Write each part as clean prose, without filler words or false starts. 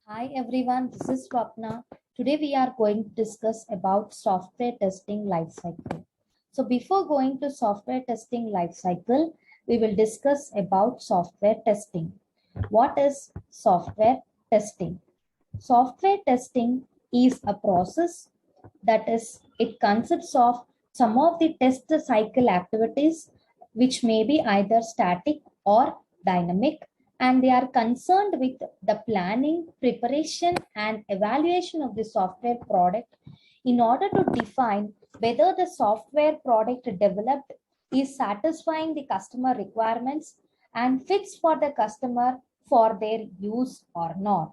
Hi everyone, this is Swapna. Today we are going to discuss about software testing lifecycle. So before going to software testing lifecycle, we will discuss about software testing. What is software testing? Software testing is a process that is, it consists of some of the test cycle activities which may be either static or dynamic, and they are concerned with the planning, preparation, and evaluation of the software product in order to define whether the software product developed is satisfying the customer requirements and fits for the customer for their use or not.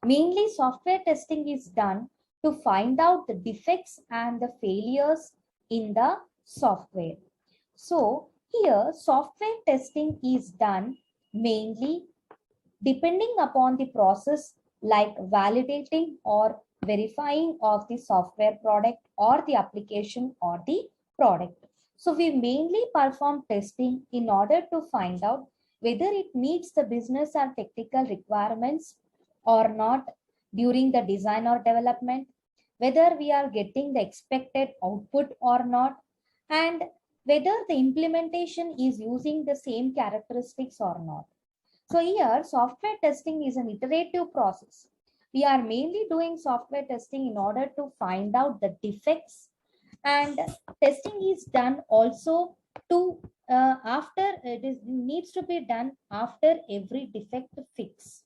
Mainly, software testing is done to find out the defects and the failures in the software. So, here software testing is done mainly depending upon the process like validating or verifying of the software product or the application or the product. So we mainly perform testing in order to find out whether it meets the business and technical requirements or not during the design or development, whether we are getting the expected output or not, and whether the implementation is using the same characteristics or not. So here, software testing is an iterative process. We are mainly doing software testing in order to find out the defects, and testing is done also to after it is needs to be done after every defect fix.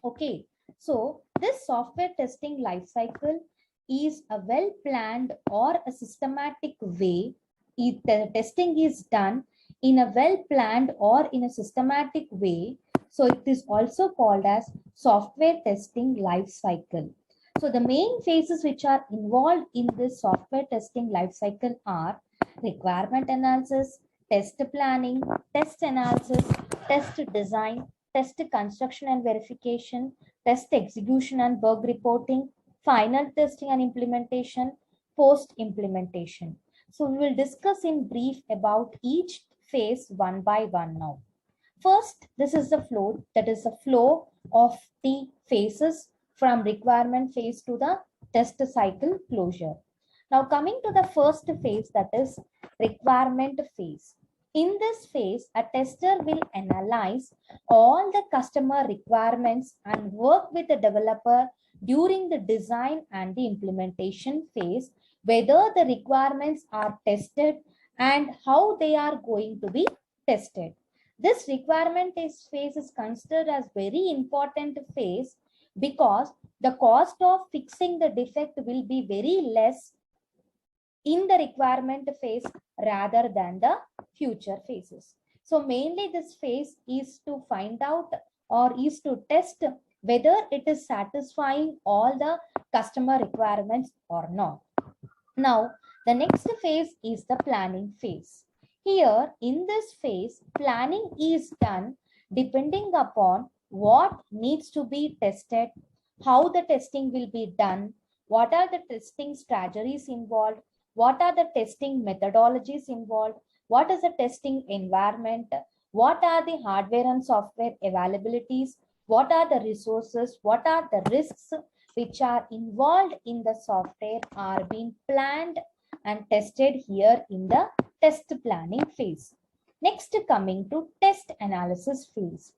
Okay, so this software testing life cycle is a well planned or a systematic way. The testing is done in a well planned or in a systematic way. So it is also called as software testing life cycle. So the main phases which are involved in this software testing life cycle are requirement analysis, test planning, test analysis, test design, test construction and verification, test execution and bug reporting, final testing and implementation, post implementation. So we will discuss in brief about each phase one by one now. First, this is the flow, that is the flow of the phases from requirement phase to the test cycle closure. Now coming to the first phase, that is requirement phase. In this phase, a tester will analyze all the customer requirements and work with the developer during the design and the implementation phase, whether the requirements are tested and how they are going to be tested. This requirement phase is considered as very important phase because the cost of fixing the defect will be very less in the requirement phase rather than the future phases. So mainly this phase is to find out or is to test whether it is satisfying all the customer requirements or not. Now, the next phase is the planning phase. Here, in this phase, planning is done depending upon what needs to be tested, how the testing will be done, what are the testing strategies involved, what are the testing methodologies involved, what is the testing environment, what are the hardware and software availabilities, what are the resources, what are the risks which are involved in the software are being planned and tested here in the test planning phase. Next, coming to test analysis phase.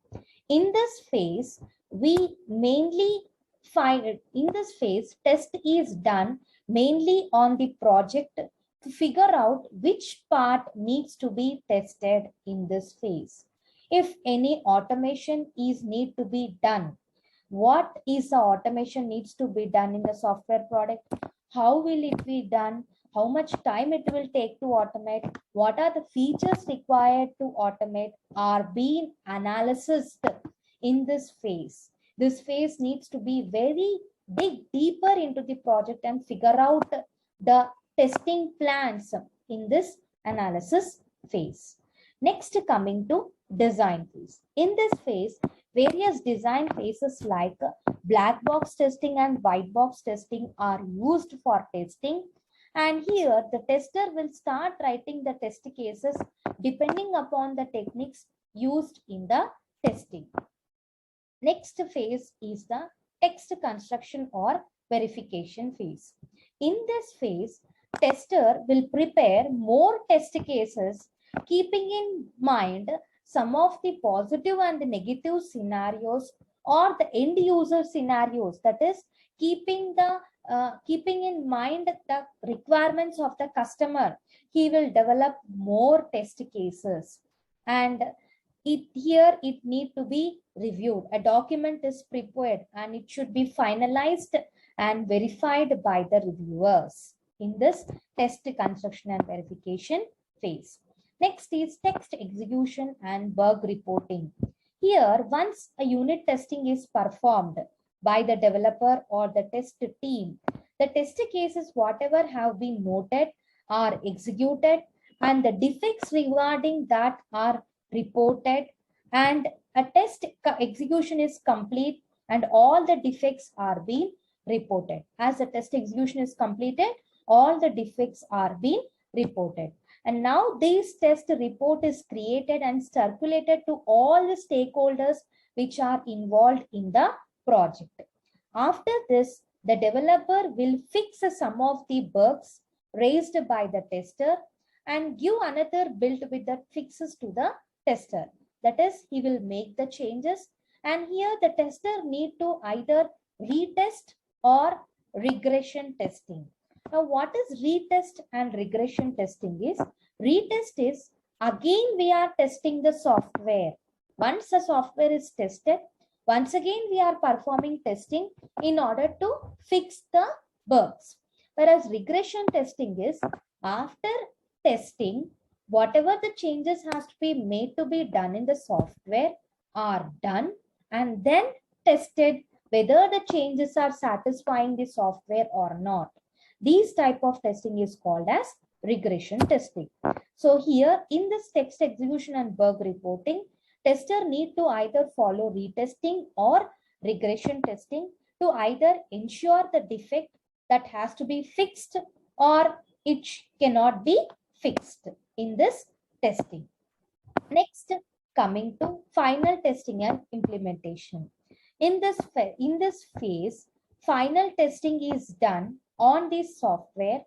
In this phase, we mainly find, in this phase, test is done mainly on the project to figure out which part needs to be tested in this phase. If any automation is need to be done, what is the automation needs to be done in the software product, how will it be done, how much time it will take to automate, what are the features required to automate are being analyzed in this phase. This phase needs to be very dig deeper into the project and figure out the testing plans in this analysis phase. Next, coming to design phase. In this phase, various design phases like black box testing and white box testing are used for testing. And here the tester will start writing the test cases depending upon the techniques used in the testing. Next phase is the text construction or verification phase. In this phase, tester will prepare more test cases, keeping in mind some of the positive and negative scenarios or the end user scenarios, that is keeping in mind the requirements of the customer. He will develop more test cases, and it need to be reviewed. A document is prepared and it should be finalized and verified by the reviewers in this test construction and verification phase. Next is text execution and bug reporting. Here, once a unit testing is performed by the developer or the test team, the test cases, whatever have been noted, are executed, and the defects regarding that are reported, and a test execution is complete and all the defects are being reported. As the test execution is completed, all the defects are being reported. And now this test report is created and circulated to all the stakeholders which are involved in the project. After this, the developer will fix some of the bugs raised by the tester and give another build with the fixes to the tester. That is, he will make the changes, and here the tester need to either retest or regression testing. Now, what is retest and regression testing is? Retest is, again we are testing the software. Once the software is tested, once again we are performing testing in order to fix the bugs. Whereas regression testing is, after testing, whatever the changes has to be made to be done in the software are done and then tested whether the changes are satisfying the software or not. These type of testing is called as regression testing. So here in this text execution and bug reporting, tester need to either follow retesting or regression testing to either ensure the defect that has to be fixed or it cannot be fixed in this testing. Next, coming to final testing and implementation. In this phase, final testing is done on this software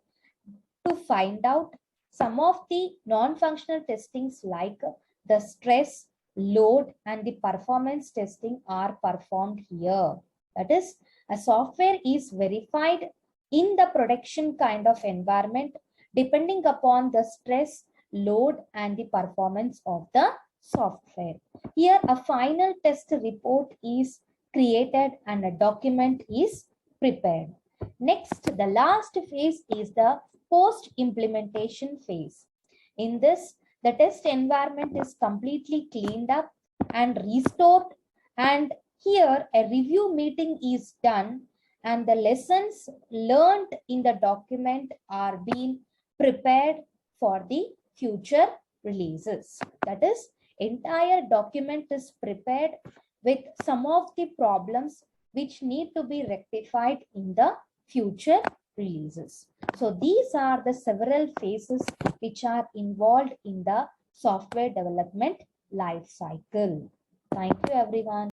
to find out some of the non-functional testings like the stress, load, and the performance testing are performed here. That is, a software is verified in the production kind of environment depending upon the stress, load, and the performance of the software. Here, a final test report is created and a document is prepared. Next, the last phase is the post-implementation phase. In this, the test environment is completely cleaned up and restored, and here a review meeting is done and the lessons learned in the document are being prepared for the future releases. That is, entire document is prepared with some of the problems which need to be rectified in the future releases. So these are the several phases which are involved in the software development life cycle. Thank you, everyone.